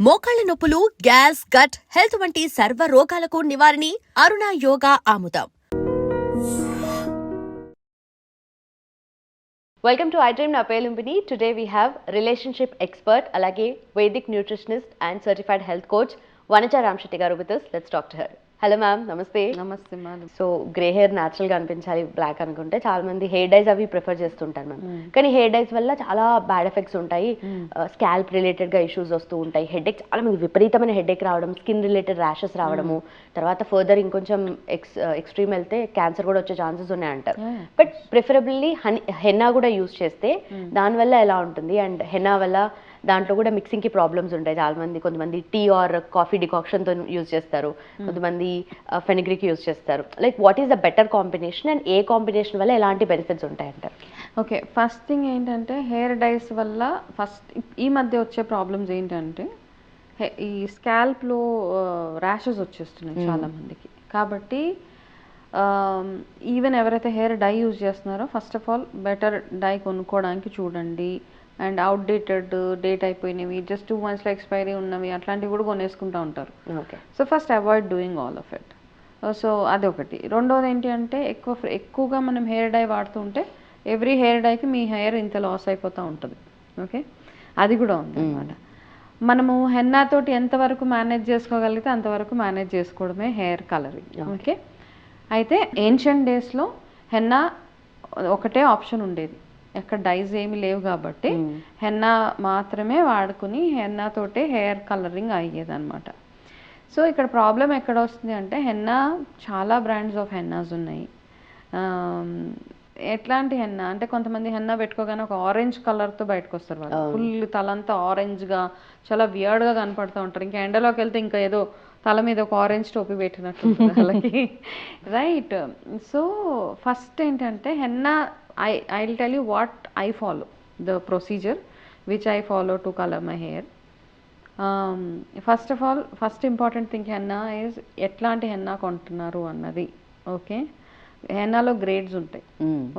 మోకాళ్ల నొప్పులు, gas, gut health వంటి సర్వ రోగాలకు నివారణి అరుణ యోగా ఆముదం. Welcome to iDream na పేరు Lumbini. Today we have relationship expert అలాగే Vedic nutritionist and certified health coach Vanija Ramshetty garu with us. Let's talk to her. Hello ma'am, నమస్తే. నమస్తే మేడం. సో గ్రే హెయిర్ న్యాచురల్గా అనిపించాలి, బ్లాక్ అనుకుంటే చాలా మంది hair dyes అవి ప్రిఫర్ చేస్తుంటారు మ్యామ్. కానీ హెయిర్ డైస్ వల్ల చాలా బ్యాడ్ ఎఫెక్ట్స్ ఉంటాయి. స్కాల్ప్ రిలేటెడ్గా ఇష్యూస్ వస్తూ ఉంటాయి. హెడేక్, చాలా మంది విపరీతమైన హెడేక్ రావడం, స్కిన్ రిలేటెడ్ ర్యాషెస్ రావడము, తర్వాత ఫర్దర్ ఇంకొంచెం ఎక్స్ట్రీమ్ వెళ్తే క్యాన్సర్ కూడా వచ్చే ఛాన్సెస్ ఉన్నాయంటారు. బట్ ప్రిఫరబుల్లీ హెన్నా కూడా యూజ్ చేస్తే దానివల్ల ఎలా ఉంటుంది? అండ్ హెన్నా వల్ల దాంట్లో కూడా మిక్సింగ్కి ప్రాబ్లమ్స్ ఉంటాయి. చాలా మంది, కొంతమంది టీ ఆర్ కాఫీ డికాక్షన్తో యూజ్ చేస్తారు, కొంతమంది ఫెనిగ్రిక్ యూజ్ చేస్తారు. Like what is the better combination and A combination వల్ల ఎలాంటి బెనిఫిట్స్ ఉంటాయంటారు? ఓకే, ఫస్ట్ థింగ్ ఏంటంటే హెయిర్ డైస్ వల్ల ఫస్ట్ ఈ మధ్య వచ్చే ప్రాబ్లమ్స్ ఏంటంటే ఈ స్కాల్ప్లో ర్యాషెస్ వచ్చేస్తున్నాయి చాలా మందికి. కాబట్టి ఈవెన్ ఎవరైతే హెయిర్ డై యూజ్ చేస్తున్నారో first of all better dye కొనుక్కోవడానికి చూడండి. అండ్ అవుట్డేటెడ్, డేట్ అయిపోయినవి, జస్ట్ 2 monthsలో ఎక్స్పైరీ ఉన్నవి అట్లాంటివి కూడా కొనేసుకుంటూ ఉంటారు. Okay, so first avoid doing all of it. So అదొకటి. రెండోది ఏంటి అంటే ఎక్కువగా మనం హెయిర్ డై వాడుతుంటే ఎవ్రీ హెయిర్ డైకి మీ హెయిర్ ఇంత లాస్ అయిపోతూ ఉంటుంది. ఓకే, అది కూడా ఉంది అనమాట. మనము హెన్నాతోటి ఎంతవరకు మేనేజ్ చేసుకోగలిగితే అంతవరకు మేనేజ్ చేసుకోవడమే హెయిర్ కలరింగ్. ఓకే, అయితే ఏన్షియంట్ డేస్లో హెన్నా ఒకటే ఆప్షన్ ఉండేది, ఎక్కడ డైస్ ఏమి లేవు కాబట్టి హెన్నా మాత్రమే వాడుకుని హెన్నాతోటే హెయిర్ కలరింగ్ అయ్యేది అనమాట. సో ఇక్కడ ప్రాబ్లం ఎక్కడ వస్తుంది అంటే హెన్నా చాలా బ్రాండ్స్ ఆఫ్ హెన్నాస్ ఉన్నాయి. ఎట్లాంటి హెన్నా అంటే కొంతమంది హెన్నా పెట్టుకోగానే ఒక ఆరెంజ్ కలర్తో బయటకు వస్తారు, వాళ్ళు ఫుల్ తలంతా ఆరెంజ్గా చాలా వియర్డ్గా కనపడుతూ ఉంటారు. ఇంకా ఎండలోకి వెళ్తే ఇంకా ఏదో తల మీద ఒక ఆరెంజ్ టోపీ పెట్టినట్టు వాళ్ళకి, రైట్? సో ఫస్ట్ ఏంటంటే henna, I will tell you what I follow, the procedure which I follow to color my hair. First of all, first important thing henna is ఎట్లాంటి హెన్నా కొంటున్నారు అన్నది. ఓకే, హెన్నాలో గ్రేడ్స్ ఉంటాయి.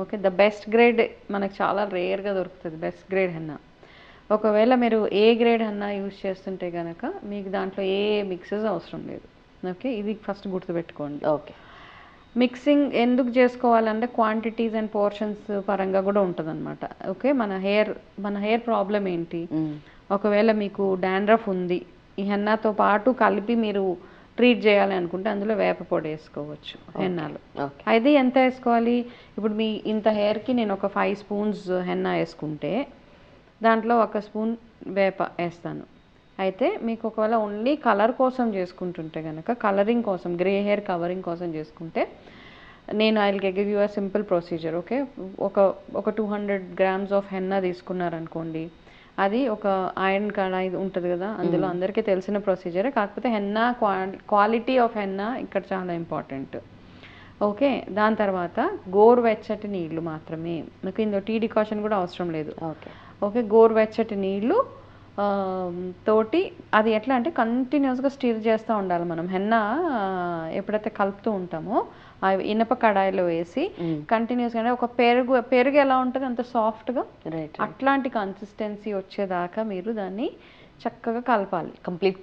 Okay, the best grade మనకు చాలా రేర్గా దొరుకుతుంది, best grade henna. ఒకవేళ మీరు ఏ గ్రేడ్ హెన్నా యూజ్ చేస్తుంటే కనుక మీకు దాంట్లో ఏ మిక్సెస్ అవసరం లేదు. ఓకే, ఇది ఫస్ట్ గుర్తుపెట్టుకోండి. ఓకే, మిక్సింగ్ ఎందుకు చేసుకోవాలంటే క్వాంటిటీస్ అండ్ పోర్షన్స్ పరంగా కూడా ఉంటుంది అనమాట. ఓకే, మన హెయిర్ ప్రాబ్లం ఏంటి? ఒకవేళ మీకు డాండ్రఫ్ ఉంది, ఈ హెన్నాతో పాటు కలిపి మీరు ట్రీట్ చేయాలి అనుకుంటే అందులో వేప పొడి వేసుకోవచ్చు హెన్నాలో. అది ఎంత వేసుకోవాలి? ఇప్పుడు మీ ఇంత హెయిర్కి నేను ఒక 5 spoons హెన్నా వేసుకుంటే దాంట్లో 1 spoon వేప వేస్తాను. అయితే మీకు ఒకవేళ ఓన్లీ కలర్ కోసం చేసుకుంటుంటే కనుక, కలరింగ్ కోసం, గ్రే హెయిర్ కవరింగ్ కోసం చేసుకుంటే నేను I will give you a simple procedure. Okay, ఒక 200 grams ఆఫ్ హెన్నా తీసుకున్నారనుకోండి, అది ఒక ఐరన్ కడాయి ఉంటుంది కదా, అందులో అందరికీ తెలిసిన ప్రొసీజరే, కాకపోతే హెన్నా క్వాలిటీ ఆఫ్ హెన్నా ఇక్కడ చాలా ఇంపార్టెంట్. ఓకే, దాని తర్వాత గోరువెచ్చటి నీళ్ళు మాత్రమే, నాకు ఇందులో టీ డికాషన్ కూడా అవసరం లేదు. ఓకే, గోరువెచ్చటి నీళ్ళు తోటి, అది ఎట్లా అంటే కంటిన్యూస్గా స్టిర్ చేస్తూ ఉండాలి మనం. హెన్నా ఎప్పుడైతే కలుపుతూ ఉంటామో ఆ ఇనప కడాయిలో వేసి కంటిన్యూస్గా, అంటే ఒక పెరుగు ఎలా ఉంటుంది అంత సాఫ్ట్గా, అట్లాంటి కన్సిస్టెన్సీ వచ్చేదాకా మీరు దాన్ని చక్కగా కలపాలి. కంప్లీట్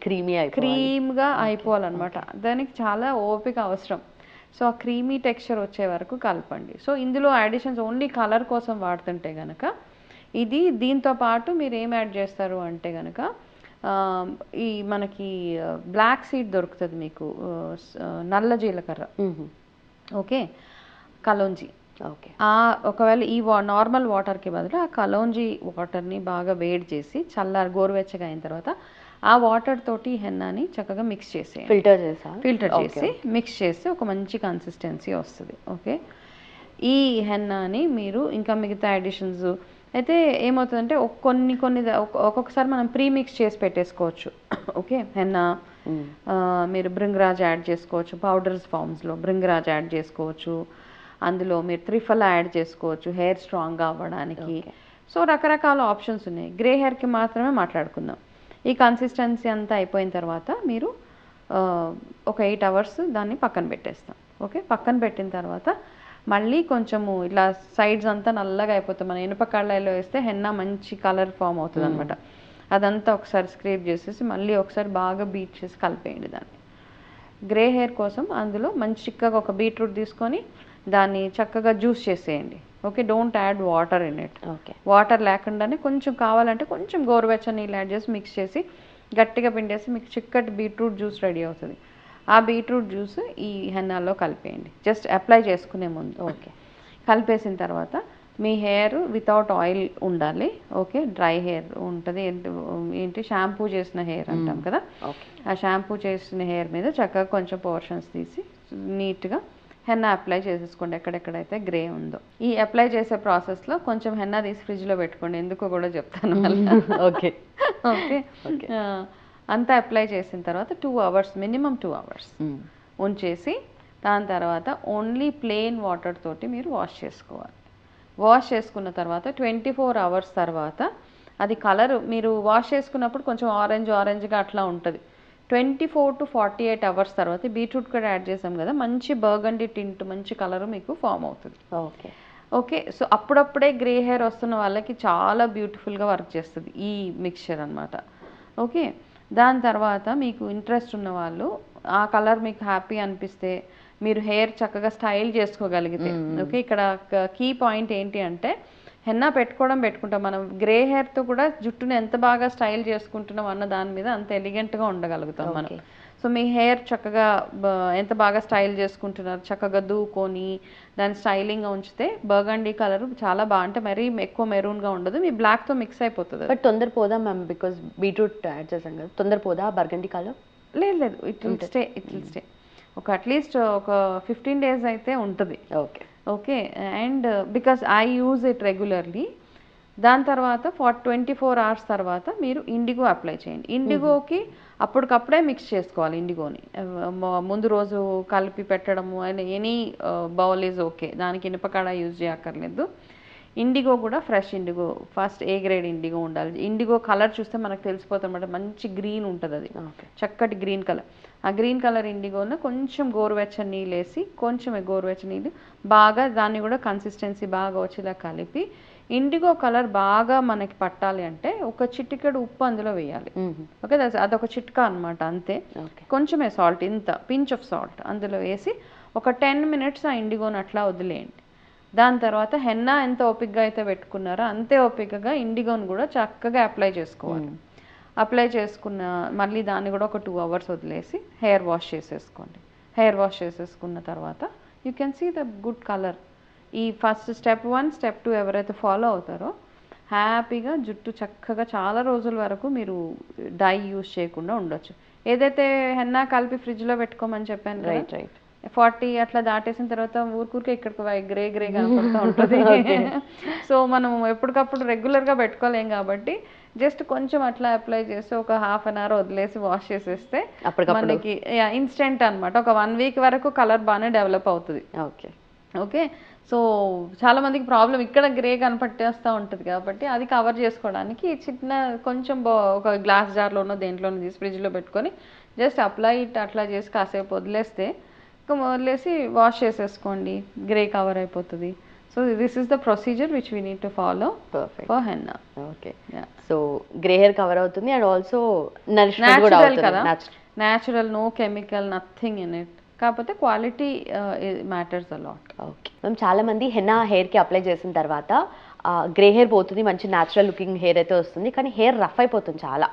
క్రీమ్గా అయిపోవాలన్నమాట. దానికి చాలా ఓపిక అవసరం. సో ఆ క్రీమీ టెక్స్చర్ వచ్చే వరకు కలపండి. సో ఇందులో అడిషన్స్ ఓన్లీ కలర్ కోసం వాడుతుంటే కనుక ఇది, దీంతో పాటు మీరు ఏం యాడ్ చేస్తారు అంటే కనుక ఈ మనకి బ్లాక్ సీడ్ దొరుకుతుంది మీకు, నల్ల జీలకర్ర. ఓకే, కలోంజీ. ఓకే, ఒకవేళ ఈ నార్మల్ వాటర్కి బదులు ఆ కలోంజీ వాటర్ని బాగా వేడి చేసి గోరువెచ్చగా అయిన తర్వాత ఆ వాటర్ తోటి హెన్నాని చక్కగా మిక్స్ చేసి ఫిల్టర్ చేసి మిక్స్ చేస్తే ఒక మంచి కన్సిస్టెన్సీ వస్తుంది. ఓకే, ఈ హెన్నాని మీరు ఇంకా మిగతా అడిషన్స్ అయితే ఏమవుతుందంటే ఒక్కొక్కసారి మనం ప్రీమిక్స్ చేసి పెట్టేసుకోవచ్చు. ఓకే, హెన్నా మీరు భృంగరాజ్ యాడ్ చేసుకోవచ్చు, పౌడర్స్ ఫామ్స్లో భృంగరాజ్ యాడ్ చేసుకోవచ్చు, అందులో మీరు త్రిఫలా యాడ్ చేసుకోవచ్చు హెయిర్ స్ట్రాంగ్గా అవ్వడానికి. సో రకరకాల ఆప్షన్స్ ఉన్నాయి. గ్రే హెయిర్కి మాత్రమే మాట్లాడుకుందాం. ఈ కన్సిస్టెన్సీ అంతా అయిపోయిన తర్వాత మీరు ఒక 8 hours దాన్ని పక్కన పెట్టేస్తాం. ఓకే, పక్కన పెట్టిన తర్వాత మళ్ళీ కొంచెము ఇలా సైడ్స్ అంతా నల్లగా అయిపోతుంది. మన ఇనుప కళ్ళాయిలో వేస్తే హెన్నా మంచి కలర్ ఫామ్ అవుతుంది అనమాట. అదంతా ఒకసారి స్క్రేప్ చేసేసి మళ్ళీ ఒకసారి బాగా బీట్ చేసి కలిపేయండి దాన్ని. గ్రే హెయిర్ కోసం అందులో మంచి చిక్కగా ఒక బీట్రూట్ తీసుకొని దాన్ని చక్కగా జ్యూస్ చేసేయండి. Okay, don't add water in it. Okay, water లేకుండానే కొంచెం కావాలంటే కొంచెం గోరువెచ్చని నీళ్ళు యాడ్ చేసి మిక్స్ చేసి గట్టిగా పిండేసి మీకు చిక్కటి బీట్రూట్ జ్యూస్ రెడీ అవుతుంది. ఆ బీట్రూట్ జ్యూస్ ఈ హెన్నాలో కలిపేయండి జస్ట్ అప్లై చేసుకునే ముందు. ఓకే, కలిపేసిన తర్వాత మీ హెయిర్ వితౌట్ ఆయిల్ ఉండాలి. ఓకే, డ్రై హెయిర్ ఉంటుంది. ఏంటి షాంపూ చేసిన హెయిర్ అంటాం కదా, ఆ షాంపూ చేసిన హెయిర్ మీద చక్కగా కొంచెం పోర్షన్స్ తీసి నీట్గా హెన్నా అప్లై చేసేసుకోండి ఎక్కడెక్కడైతే గ్రే ఉందో. ఈ అప్లై చేసే ప్రాసెస్లో కొంచెం హెన్నా తీసి ఫ్రిడ్జ్లో పెట్టుకోండి, ఎందుకో కూడా చెప్తాను మళ్ళీ. ఓకే ఓకే, అంతా అప్లై చేసిన తర్వాత 2 hours మినిమం 2 hours ఉంచేసి దాని తర్వాత ఓన్లీ ప్లెయిన్ వాటర్ తోటి మీరు వాష్ చేసుకోవాలి. వాష్ చేసుకున్న తర్వాత 24 hours తర్వాత అది కలర్ మీరు వాష్ చేసుకున్నప్పుడు కొంచెం ఆరెంజ్గా అట్లా ఉంటుంది. 24 to 48 hours తర్వాత బీట్రూట్ కూడా యాడ్ చేసాం కదా, మంచి బర్గండీ టింట్ మంచి కలర్ మీకు ఫామ్ అవుతుంది. ఓకే ఓకే, సో అప్పుడప్పుడే గ్రే హెయిర్ వస్తున్న వాళ్ళకి చాలా బ్యూటిఫుల్గా వర్క్ చేస్తుంది ఈ మిక్చర్ అనమాట. ఓకే, దాని తర్వాత మీకు ఇంట్రెస్ట్ ఉన్న వాళ్ళు ఆ కలర్ మీకు హ్యాపీ అనిపిస్తే మీరు హెయిర్ చక్కగా స్టైల్ చేసుకోగలిగితే. ఓకే, ఇక్కడ కీ పాయింట్ ఏంటి అంటే హెన్నా పెట్టుకుంటాం మనం, గ్రే హెయిర్తో కూడా జుట్టుని ఎంత బాగా స్టైల్ చేసుకుంటున్నాం అన్న దాని మీద అంత ఎలిగెంట్గా ఉండగలుగుతాం మనం. సో మీ హెయిర్ చక్కగా ఎంత బాగా స్టైల్ చేసుకుంటున్నారు, చక్కగా దూకొని దాన్ని స్టైలింగ్గా ఉంచితే బర్గండీ కలర్ చాలా అంటే మరీ ఎక్కువ మెరూన్గా ఉండదు, మీ బ్లాక్తో మిక్స్ అయిపోతుంది. బట్ తొందర పోదా మ్యామ్, బికాస్ బీట్రూట్ యాడ్ చేసాం కదా, తొందర పోదా బర్గండీ కలర్? లేదు, ఇట్ విల్ స్టే ఒక అట్లీస్ట్ ఒక 15 days అయితే ఉంటుంది. Okay okay, and because I use it regularly. దాని తర్వాత 24 hours తర్వాత మీరు ఇండిగో అప్లై చేయండి. ఇండిగోకి అప్పటికప్పుడే మిక్స్ చేసుకోవాలి. ఇండిగోని ముందు రోజు కలిపి పెట్టడము and any bowl is okay, దానికి ఇనుపకాడ యూజ్ చేయక్కర్లేదు. ఇండిగో కూడా fresh IndiGo, first A grade IndiGo ఉండాలి. ఇండిగో కలర్ చూస్తే మనకు తెలిసిపోతుంది అన్నమాట, మంచి గ్రీన్ ఉంటుంది, అది చక్కటి గ్రీన్ కలర్. ఆ గ్రీన్ కలర్ ఇండిగోన కొంచెం గోరువెచ్చని నీళ్ళు వేసి, కొంచెం గోరువెచ్చని నీళ్ళు బాగా దాన్ని కూడా కన్సిస్టెన్సీ బాగా వచ్చేలా కలిపి, ఇండిగో కలర్ బాగా మనకి పట్టాలి అంటే ఒక చిటికెడు ఉప్పు అందులో వేయాలి. ఓకే, అదొక చిట్కా అనమాట, అంతే. కొంచెమే సాల్ట్, ఇంత పించ్ ఆఫ్ సాల్ట్ అందులో వేసి ఒక 10 minutes ఆ ఇండిగోని అట్లా వదిలేయండి. దాని తర్వాత హెన్నా ఎంత ఓపికగా అయితే పెట్టుకున్నారో అంతే ఓపికగా ఇండిగోని కూడా చక్కగా అప్లై చేసుకోవాలి. అప్లై చేసుకున్న మళ్ళీ దాన్ని కూడా ఒక 2 hours వదిలేసి హెయిర్ వాష్ చేసేసుకోండి. హెయిర్ వాష్ చేసేసుకున్న తర్వాత you can see the good colour. ఈ ఫస్ట్ స్టెప్ 1 స్టెప్ 2 ఎవరైతే ఫాలో అవుతారో హ్యాపీగా జుట్టు చక్కగా చాలా రోజుల వరకు మీరు డై యూజ్ చేయకుండా ఉండొచ్చు. ఏదైతే హెన్నా కలిపి ఫ్రిడ్జ్లో పెట్టుకోమని చెప్పాను, రైట్ 40 అట్లా దాటేసిన తర్వాత ఊరికే ఇక్కడికి గ్రే కనపడుతూ ఉంటుంది. సో మనం ఎప్పటికప్పుడు రెగ్యులర్గా పెట్టుకోలేం కాబట్టి జస్ట్ కొంచెం అట్లా అప్లై చేసి ఒక 1/2 hour వదిలేసి వాష్ చేసేస్తే మనకి ఇన్స్టెంట్ అనమాట. ఒక 1 week వరకు కలర్ బాగానే డెవలప్ అవుతుంది. ఓకే ఓకే, సో చాలా మందికి ప్రాబ్లం ఇక్కడ గ్రే కనపట్టేస్తూ ఉంటుంది కాబట్టి అది కవర్ చేసుకోవడానికి చిన్న కొంచెం ఒక గ్లాస్ జార్లోనో దేంట్లోనో తీసి ఫ్రిడ్జ్లో పెట్టుకొని జస్ట్ అప్లై అట్లా చేసి కాసేపు వదిలేస్తే వదిలేసి వాష్ చేసేసుకోండి, గ్రే కవర్ అయిపోతుంది. So this is the procedure which we need to follow for henna. Okay, so grey hair cover అవుతుంది అండ్ ఆల్సో న్యాచురల్ కదా, natural, no chemical, nothing in it. కాకపోతే quality matters a lot. Okay ma'am, చాలా మంది henna హెయిర్కి apply చేసిన తర్వాత grey hair పోతుంది, మంచి న్యాచురల్ లుకింగ్ హెయిర్ అయితే వస్తుంది, కానీ హెయిర్ రఫ్ అయిపోతుంది చాలా.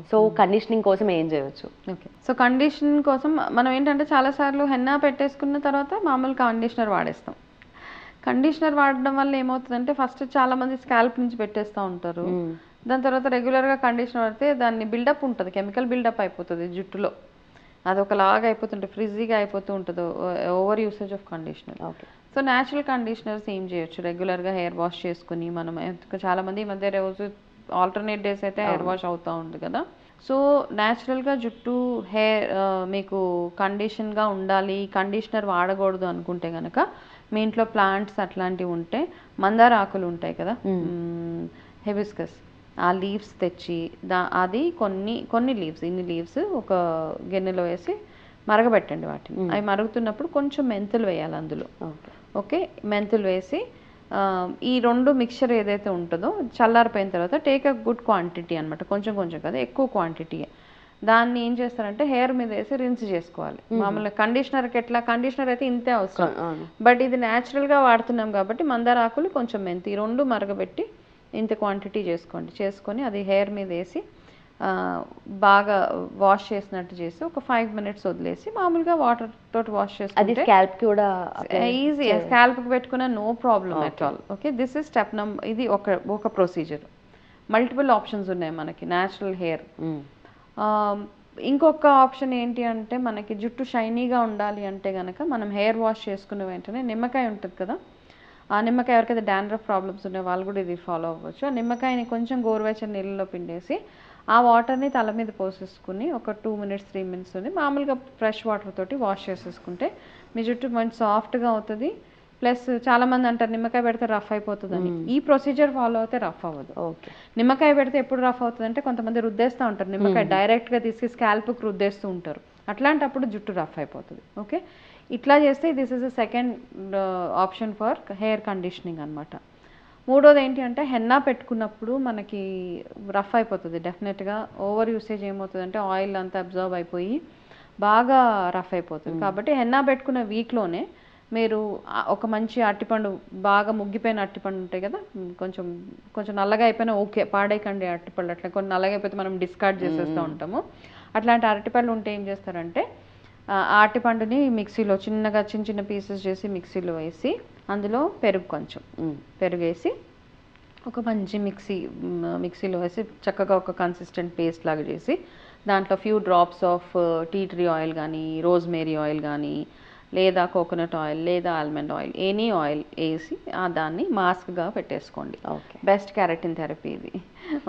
సో కండిషనింగ్ కోసం ఏం చేయవచ్చు? ఓకే, సో కండిషనింగ్ కోసం మనం ఏంటంటే చాలాసార్లు హెన్నా పెట్టేసుకున్న తర్వాత మామూలు కండిషనర్ వాడేస్తాం. కండిషనర్ వాడడం వల్ల ఏమవుతుందంటే ఫస్ట్ చాలా మంది స్కాల్ప్ నుంచి పెట్టేస్తూ ఉంటారు. దాని తర్వాత రెగ్యులర్గా కండిషనర్ వాడితే దాన్ని బిల్డప్ ఉంటుంది, కెమికల్ బిల్డప్ అయిపోతుంది జుట్టులో, అది ఒకలాగా అయిపోతుంటుంది, ఫ్రిజీగా అయిపోతూ ఉంటుంది over usage of conditioner. Okay, so natural conditioners ఏం చేయొచ్చు, రెగ్యులర్గా హెయిర్ వాష్ చేసుకుని మనం చాలామంది ఈ మధ్య రోజు ఆల్టర్నేట్ డేస్ అయితే హెయిర్ వాష్ అవుతూ ఉంది కదా. సో న్యాచురల్గా జుట్టు హెయిర్ మీకు కండిషన్గా ఉండాలి, కండిషనర్ వాడకూడదు అనుకుంటే కనుక మీ ఇంట్లో ప్లాంట్స్ అట్లాంటివి ఉంటే మందార ఆకులు ఉంటాయి కదా, హెబిస్కస్, ఆ లీవ్స్ తెచ్చి అది కొన్ని లీవ్స్, ఇన్ని లీవ్స్ ఒక గిన్నెలో వేసి మరగబెట్టండి వాటిని. అవి మరుగుతున్నప్పుడు కొంచెం మెంతులు వేయాలి అందులో. ఓకే, మెంతులు వేసి ఈ 2 మిక్చర్ ఏదైతే ఉంటుందో చల్లారిపోయిన తర్వాత టేక్ అ గుడ్ క్వాంటిటీ అనమాట, కొంచెం కొంచెం కదా, ఎక్కువ క్వాంటిటీ. దాన్ని ఏం చేస్తారంటే హెయిర్ మీద వేసి రిన్స్ చేసుకోవాలి. మామూలుగా కండిషనర్కి ఎట్లా, కండిషనర్ అయితే ఇంతే అవసరం, బట్ ఇది న్యాచురల్గా వాడుతున్నాం కాబట్టి మందార ఆకులు కొంచెం మెంతి 2 మరగబెట్టి ఇంత క్వాంటిటీ చేసుకొని అది హెయిర్ మీద వేసి బాగా వాష్ చేసినట్టు చేసి ఒక 5 minutes వదిలేసి మామూలుగా వాటర్ తోటి వాష్ చేసుకుంటే స్కాల్ప్ కూడా ఈజీ, స్కాల్ప్కి పెట్టుకున్న no problem at all. Okay, this is step ఇది ఒక ప్రొసీజర్. మల్టిపుల్ ఆప్షన్స్ ఉన్నాయి మనకి న్యాచురల్ హెయిర్. ఇంకొక ఆప్షన్ ఏంటి అంటే మనకి జుట్టు షైనీగా ఉండాలి అంటే కనుక మనం హెయిర్ వాష్ చేసుకున్న వెంటనే నిమ్మకాయ ఉంటుంది కదా, ఆ నిమ్మకాయ ఎవరికైతే డాండ్రఫ్ ప్రాబ్లమ్స్ ఉన్నాయో వాళ్ళు కూడా ఇది ఫాలో అవ్వచ్చు. ఆ నిమ్మకాయని కొంచెం గోరువెచ్చని నీళ్ళలో పిండేసి ఆ వాటర్ని తల మీద పోసేసుకుని ఒక 2 minutes 3 minutes ఉంది మామూలుగా ఫ్రెష్ వాటర్ తోటి వాష్ చేసేసుకుంటే మీ జుట్టు మంచి సాఫ్ట్గా అవుతుంది. ప్లస్ చాలామంది అంటారు నిమ్మకాయ పెడితే రఫ్ అయిపోతుందని. ఈ ప్రొసీజర్ ఫాలో అయితే రఫ్ అవ్వదు. నిమ్మకాయ పెడితే ఎప్పుడు రఫ్ అవుతుంది అంటే కొంతమంది రుద్దేస్తూ ఉంటారు, నిమ్మకాయ డైరెక్ట్గా తీసి స్కాల్ప్కి రుద్దేస్తూ ఉంటారు, అట్లాంటప్పుడు జుట్టు రఫ్ అయిపోతుంది. ఓకే, ఇట్లా చేస్తే this is a second option for hair conditioning అనమాట. మూడోది ఏంటి అంటే హెన్నా పెట్టుకున్నప్పుడు మనకి రఫ్ అయిపోతుంది డెఫినెట్గా. ఓవర్ యూసేజ్ ఏమవుతుంది అంటే ఆయిల్ అంతా అబ్జర్వ్ అయిపోయి బాగా రఫ్ అయిపోతుంది. కాబట్టి హెన్నా పెట్టుకున్న వీక్లోనే మీరు ఒక మంచి అరటిపండు, బాగా ముగ్గిపోయిన అరటిపండు ఉంటాయి కదా, కొంచెం కొంచెం నల్లగా అయిపోయినా ఓకే, పాడేయకండి అరటిపళ్ళు. అట్లా కొన్ని నల్లగా అయిపోతే మనం డిస్కార్డ్ చేసేస్తూ ఉంటాము. అట్లాంటి అరటిపళ్ళు ఉంటే ఏం చేస్తారంటే ఆ అరటిపండుని మిక్సీలో చిన్నగా చిన్న చిన్న పీసెస్ చేసి మిక్సీలో వేసి అందులో కొంచెం పెరుగు వేసి ఒక మంచి మిక్సీలో వేసి చక్కగా ఒక కన్సిస్టెంట్ పేస్ట్ లాగా చేసి దాంట్లో few drops of tea tree oil కానీ, రోజ్మేరీ ఆయిల్ కానీ, లేదా కోకోనట్ ఆయిల్ లేదా ఆల్మండ్ ఆయిల్, ఎనీ ఆయిల్ వేసి దాన్ని మాస్క్గా పెట్టేసుకోండి. బెస్ట్ కెరటిన్ థెరపీ ఇది.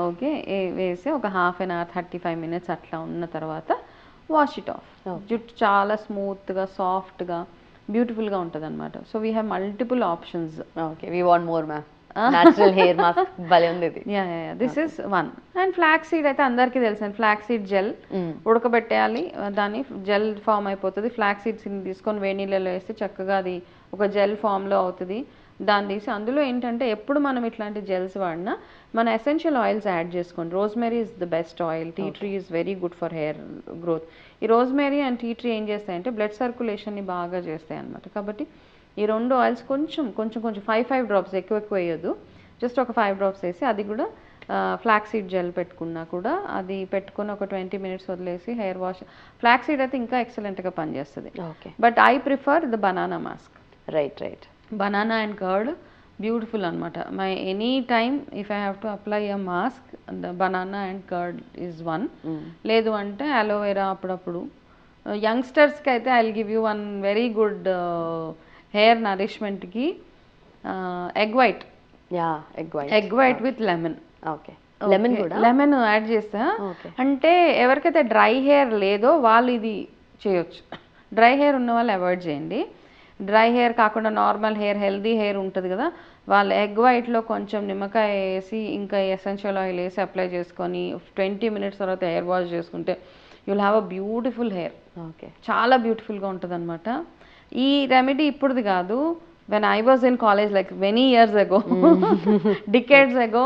ఓకే, వేసి ఒక 1/2 hour 35 minutes అట్లా ఉన్న తర్వాత వాష్ ఇట్ ఆఫ్. జుట్టు చాలా స్మూత్గా సాఫ్ట్గా బ్యూటిఫుల్గా ఉంటుంది అనమాట. So we have multiple options. Okay, we want more ma'am. Natural hair mask భలే ఉంది ఇది. This is one. And flax seed అయితే అందరికీ తెలుసు, ఫ్లాక్స్ సీడ్ జెల్ ఉడకబెట్టేయాలి, దాన్ని జెల్ ఫామ్ అయిపోతుంది. ఫ్లాక్స్ సీడ్స్ని తీసుకొని వేడి నీళ్ళలో వేస్తే చక్కగా అది ఒక జెల్ ఫామ్లో అవుతుంది. దాన్ని తీసి అందులో ఏంటంటే ఎప్పుడు మనం ఇట్లాంటి జెల్స్ వాడినా మన ఎసెన్షియల్ ఆయిల్స్ యాడ్ చేసుకోండి. Rosemary is the best oil, tea tree is very good for hair growth. ఈ రోజ్మేరీ అండ్ టీ ట్రీ ఏం చేస్తాయంటే బ్లడ్ సర్క్యులేషన్ని బాగా చేస్తాయి అనమాట. కాబట్టి ఈ 2 ఆయిల్స్ కొంచెం 5 drops, ఎక్కువ వేయొద్దు, జస్ట్ ఒక 5 drops వేసి అది కూడా ఫ్లాక్స్ సీడ్ జెల్ పెట్టుకున్నా కూడా అది పెట్టుకుని ఒక 20 minutes వదిలేసి హెయిర్ వాష్. ఫ్లాక్స్ సీడ్ అయితే ఇంకా ఎక్సలెంట్గా పనిచేస్తుంది. But I prefer the banana mask. Right. Banana and curd beautiful అనమాట. My any time if I have to apply a mask, the banana and curd is one. లేదు అంటే aloe vera అప్పుడప్పుడు. యంగ్స్టర్స్కి అయితే I will give you one very good hair నరిష్మెంట్కి egg white with lemon. Lemon add చేస్తా. అంటే ఎవరికైతే dry hair లేదో వాళ్ళు ఇది చేయొచ్చు. డ్రై హెయిర్ ఉన్న వాళ్ళు అవాయిడ్ చేయండి. డ్రై హెయిర్ కాకుండా నార్మల్ హెయిర్, హెల్దీ హెయిర్ ఉంటుంది కదా, వాళ్ళు ఎగ్ వైట్లో కొంచెం నిమ్మకాయ వేసి ఇంకా ఎసెన్షియల్ ఆయిల్ వేసి అప్లై చేసుకొని 20 minutes తర్వాత హెయిర్ వాష్ చేసుకుంటే you'll have a beautiful hair. చాలా బ్యూటిఫుల్గా ఉంటుంది అనమాట. ఈ రెమెడీ ఇప్పుడుది కాదు, when I was in college like many years ago, decades ago,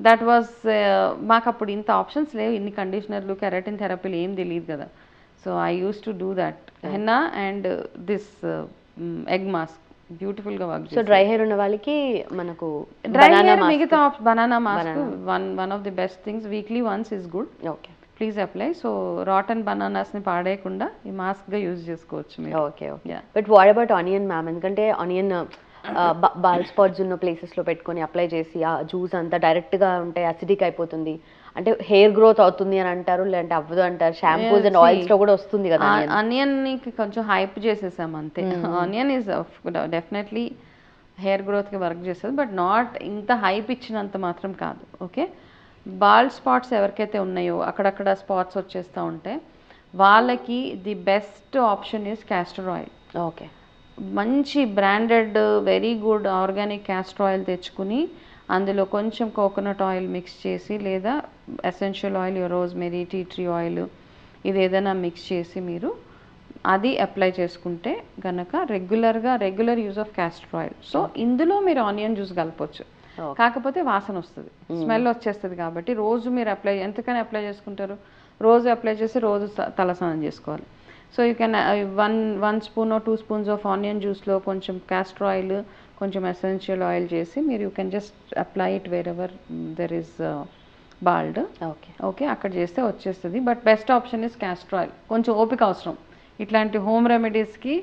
that was మాకు అప్పుడు ఇంత ఆప్షన్స్ లేవు, ఇన్ని కండిషనర్లు, కెరటిన్ థెరపీలు ఏం తెలియదు కదా. So I use to do that henna and this egg mask బ్యూటిఫుల్గా వర్క్. సో డ్రై హెయిర్ ఉన్న వాళ్ళకి మనకు డ్రై హెయిర్ మిగతా banana mask one of the best things. Weekly once is good. Okay, please apply. So rotten బనానాస్ని పాడేయకుండా ఈ మాస్క్గా use చేసుకోవచ్చు మీరు. Okay. But what about onion ma'am? ఎందుకంటే ఆనియన్ బాల్ స్పాట్స్ ఉన్న ప్లేసెస్లో పెట్టుకొని అప్లై చేసి ఆ జ్యూస్ అంతా డైరెక్ట్గా ఉంటే అసిడిక్ అయిపోతుంది, అంటే హెయిర్ గ్రోత్ అవుతుంది అని అంటారు, లేదంటే అవ్వదు అంటారు. షాంపూస్ అండ్ ఆయిల్స్లో కూడా వస్తుంది కదా. ఆనియన్ని కొంచెం హైప్ చేసేసాం అంతే. ఆనియన్ ఈజ్ డెఫినెట్లీ హెయిర్ గ్రోత్కి వర్క్ చేస్తుంది, బట్ నాట్ ఇంత హైప్ ఇచ్చినంత మాత్రం కాదు. ఓకే, బాల్ స్పాట్స్ ఎవరికైతే ఉన్నాయో అక్కడక్కడ స్పాట్స్ వచ్చేస్తూ ఉంటే వాళ్ళకి the best option is castor oil. Okay, మంచి branded very good organic castor oil తెచ్చుకుని అందులో కొంచెం కోకోనట్ ఆయిల్ మిక్స్ చేసి, లేదా essential oil, rosemary, tea tree oil, ఇది ఏదైనా మిక్స్ చేసి మీరు అది అప్లై చేసుకుంటే గనక regular use of castor oil. So ఇందులో మీరు ఆనియన్ జ్యూస్ కలపొచ్చు, కాకపోతే వాసన వస్తుంది, స్మెల్ వచ్చేస్తుంది. కాబట్టి రోజు మీరు ఎంతకని అప్లై చేసుకుంటారు, రోజు అప్లై చేసి రోజు తలస్నానం చేసుకోవాలి. So you can 1 spoon 2 spoons of onion జ్యూస్లో కొంచెం క్యాస్టర్ ఆయిల్, కొంచెం ఎసెన్షియల్ ఆయిల్ చేసి మీరు you can just apply it wherever there is bald. Okay, అక్కడ చేస్తే వచ్చేస్తుంది. But best option is castor oil. కొంచెం ఓపిక అవసరం ఇట్లాంటి హోమ్ రెమెడీస్కి,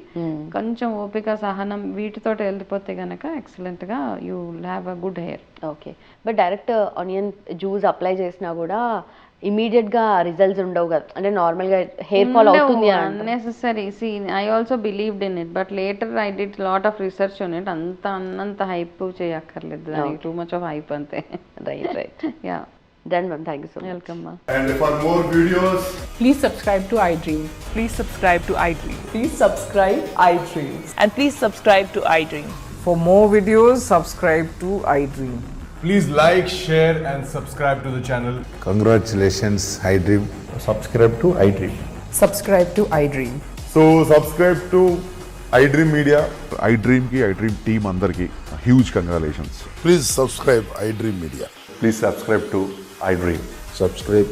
కొంచెం ఓపిక సహనం వీటితో వెళ్ళిపోతే కనుక ఎక్సలెంట్గా you have a good hair. Okay, but direct onion juice apply చేసినా కూడా ఇమీడియట్గా రిజల్ట్స్ ఉండవు కదా, అంటే నార్మల్గా హెయిర్ ఫాల్ అవుతుంది. Unnecessary. See I also believed in it, but later I did lot of research on it. అన్నంత హైప్ చేయక్కర్లేదు, దానికి టూ మచ్ ఆఫ్ హైప్ అంతే. Right. Yeah, done ma'am, thank you so much. Welcome మా. And for more videos, Please subscribe to iDream. Please subscribe to iDream. Please subscribe iDream. And please subscribe to iDream. For more videos, subscribe to iDream. please like, share and subscribe to the channel. Congratulations, iDream. Subscribe to iDream. Subscribe to iDream. So subscribe to iDream Media. iDream ki iDream team అందరికి huge congratulations. Please subscribe iDream Media. Please subscribe to iDream. Subscribe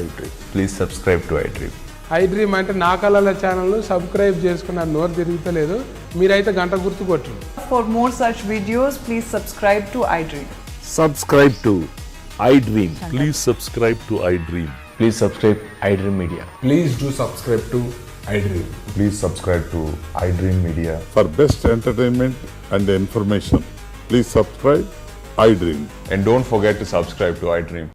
iDream. Please subscribe to iDream. iDream అంటే నా కళల ఛానల్ను subscribe చేసుకున్న నోరు తిరుగుతలేదు, మీరైతే గంట గుర్తు కొట్టండి. For more such videos, please subscribe to iDream. Subscribe to iDream. Please subscribe to iDream. Please subscribe iDream Media. Please do subscribe to iDream. Please subscribe to iDream Media. For best entertainment and information, please subscribe iDream. And don't forget to subscribe to iDream.